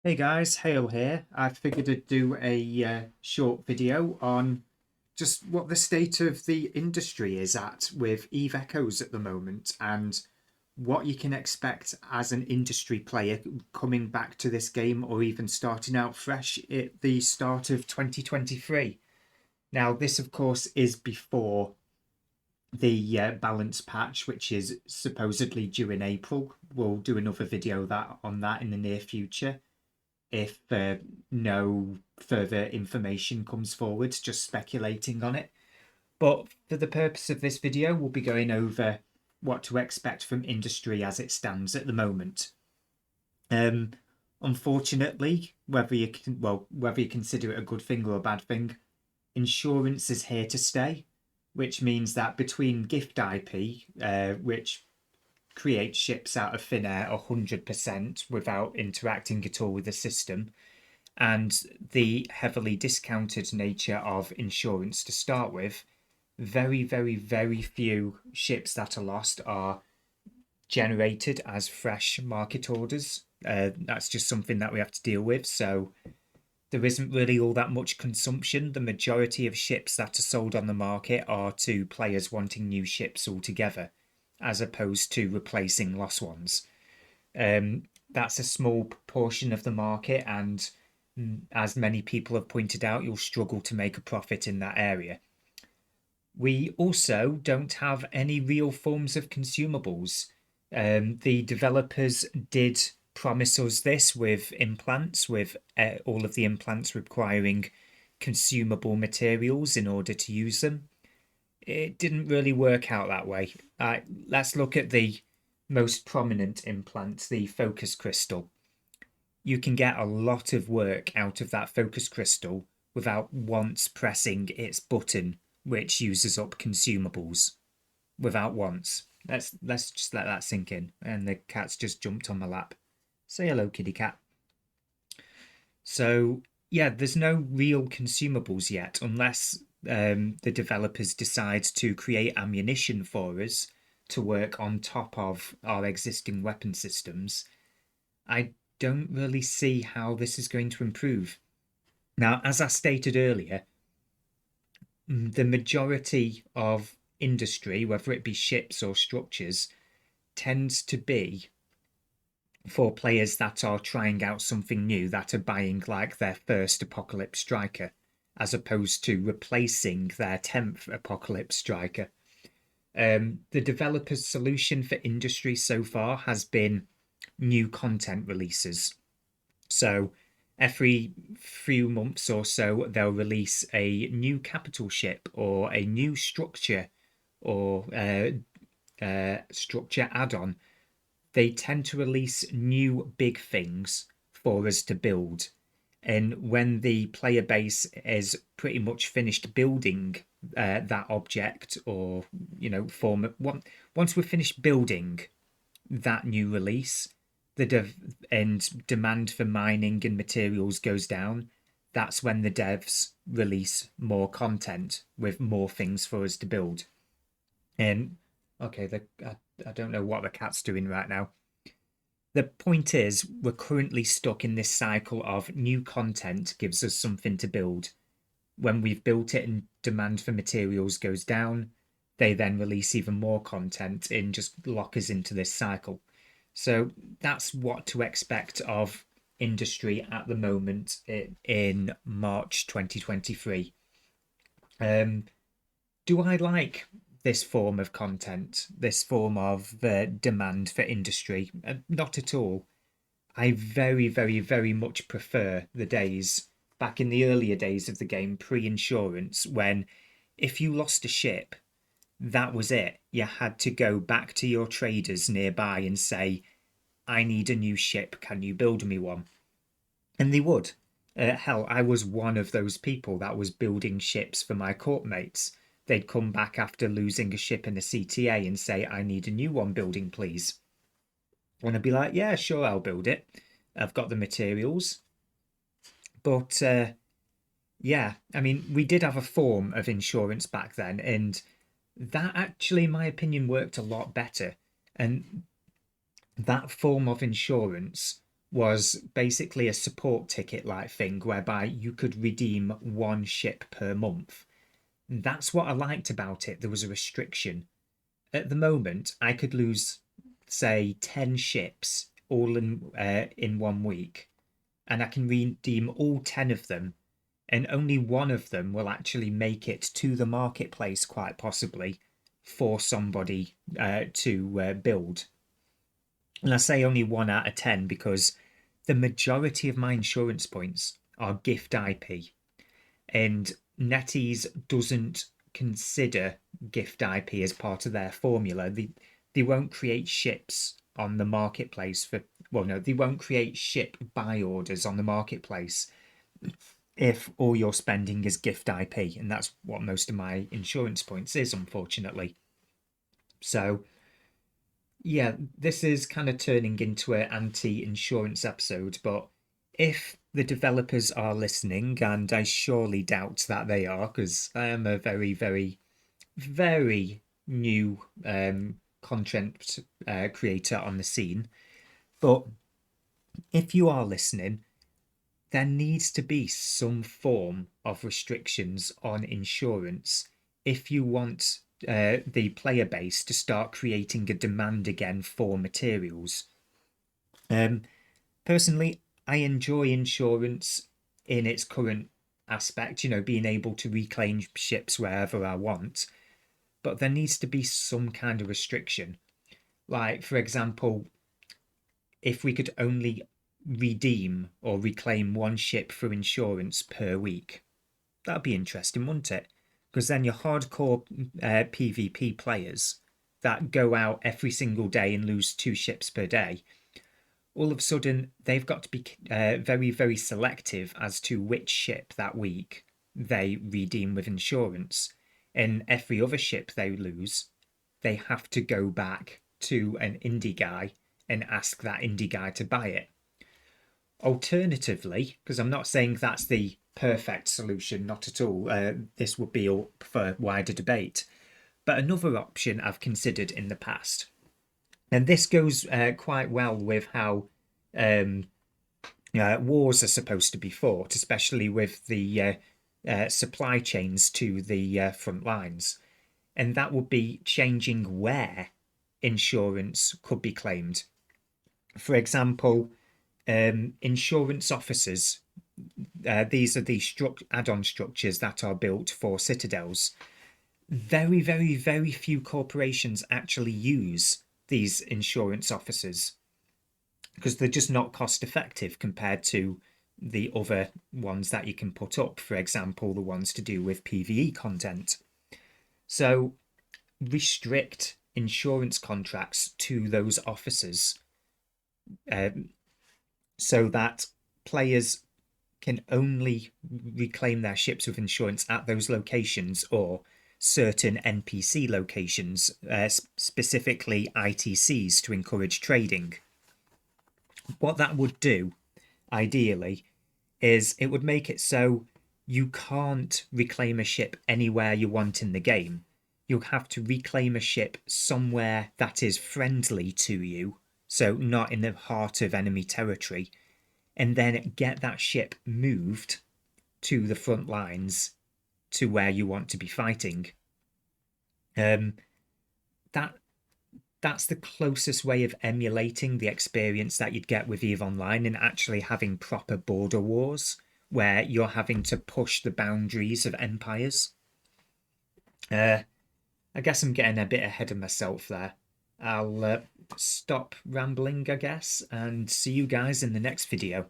Hey guys, Hale here. I figured I'd do a short video on just what the state of the industry is at with Eve Echoes at the moment and what you can expect as an industry player coming back to this game or even starting out fresh at the start of 2023. Now, this, of course, is before the balance patch, which is supposedly due in April. We'll do another video on that in the near future if no further information comes forward, just speculating on it. But for the purpose of this video, we'll be going over what to expect from industry as it stands at the moment. Unfortunately, whether you consider it a good thing or a bad thing, insurance is here to stay, which means that between gift IP, which create ships out of thin air 100% without interacting at all with the system, and the heavily discounted nature of insurance to start with, very, very, very few ships that are lost are generated as fresh market orders. That's just something that we have to deal with. So there isn't really all that much consumption. The majority of ships that are sold on the market are to players wanting new ships altogether, as opposed to replacing lost ones. That's a small proportion of the market, and as many people have pointed out, you'll struggle to make a profit in that area. We also don't have any real forms of consumables. The developers did promise us this with implants, with all of the implants requiring consumable materials in order to use them. It didn't really work out that way. Let's look at the most prominent implant, the focus crystal. You can get a lot of work out of that focus crystal without once pressing its button, which uses up consumables. Without once. Let's just let that sink in. And the cat's just jumped on my lap. Say hello, kitty cat. So yeah, there's no real consumables yet, unless the developers decide to create ammunition for us to work on top of our existing weapon systems. I don't really see how this is going to improve. Now, as I stated earlier, the majority of industry, whether it be ships or structures, tends to be for players that are trying out something new, that are buying like their first Apocalypse Striker, as opposed to replacing their 10th Apocalypse Striker. The developer's solution for industry so far has been new content releases. So every few months or so, they'll release a new capital ship or a new structure or structure add-on. They tend to release new big things for us to build. And when the player base is pretty much finished building that object or, once we've finished building that new release, and demand for mining and materials goes down, that's when the devs release more content with more things for us to build. And okay, I don't know what the cat's doing right now. The point is, we're currently stuck in this cycle of new content gives us something to build. When we've built it and demand for materials goes down, they then release even more content and just lock us into this cycle. So that's what to expect of industry at the moment in March 2023. Do I like this form of content, this form of demand for industry? Not at all. I very, very, very much prefer the days back in the earlier days of the game, pre-insurance, when if you lost a ship, that was it. You had to go back to your traders nearby and say, I need a new ship, can you build me one? And they would. Hell, I was one of those people that was building ships for my court mates. They'd come back after losing a ship in a CTA and say, I need a new one building, please. And I'd be like, yeah, sure, I'll build it. I've got the materials. But yeah, I mean, we did have a form of insurance back then, and that actually, in my opinion, worked a lot better. And that form of insurance was basically a support ticket like thing whereby you could redeem one ship per month. That's what I liked about it. There was a restriction. At the moment, I could lose, say, 10 ships all in 1 week, and I can redeem all 10 of them, and only one of them will actually make it to the marketplace, quite possibly, for somebody to build. And I say only 1 out of 10 because the majority of my insurance points are gift IP, and NetEase doesn't consider gift IP as part of their formula. They won't create ships on the marketplace for, well, no, they won't create ship buy orders on the marketplace if all you're spending is gift IP, and that's what most of my insurance points is, unfortunately. So yeah, this is kind of turning into an anti-insurance episode, but if the developers are listening, and I surely doubt that they are, because I am a very, very, very new content creator on the scene, but if you are listening, there needs to be some form of restrictions on insurance if you want the player base to start creating a demand again for materials. Personally, I enjoy insurance in its current aspect, being able to reclaim ships wherever I want, but there needs to be some kind of restriction. Like, for example, if we could only redeem or reclaim one ship for insurance per week. That'd be interesting, wouldn't it? Because then your hardcore PvP players that go out every single day and lose 2 ships per day, all of a sudden they've got to be very, very selective as to which ship that week they redeem with insurance. And every other ship they lose, they have to go back to an indie guy and ask that indie guy to buy it. Alternatively, because I'm not saying that's the perfect solution, not at all, this would be up for wider debate, but another option I've considered in the past, and this goes quite well with how wars are supposed to be fought, especially with the supply chains to the front lines, and that would be changing where insurance could be claimed. For example, insurance officers, these are the add-on structures that are built for citadels. Very, very, very few corporations actually use these insurance officers because they're just not cost effective compared to the other ones that you can put up, for example, the ones to do with PvE content. So restrict insurance contracts to those officers so that players can only reclaim their ships with insurance at those locations or certain NPC locations, specifically ITCs, to encourage trading. What that would do, ideally, is it would make it so you can't reclaim a ship anywhere you want in the game. You'll have to reclaim a ship somewhere that is friendly to you, so not in the heart of enemy territory, and then get that ship moved to the front lines to where you want to be fighting. That's the closest way of emulating the experience that you'd get with EVE Online and actually having proper border wars where you're having to push the boundaries of empires. I guess I'm getting a bit ahead of myself there. I'll stop rambling, I guess, and see you guys in the next video.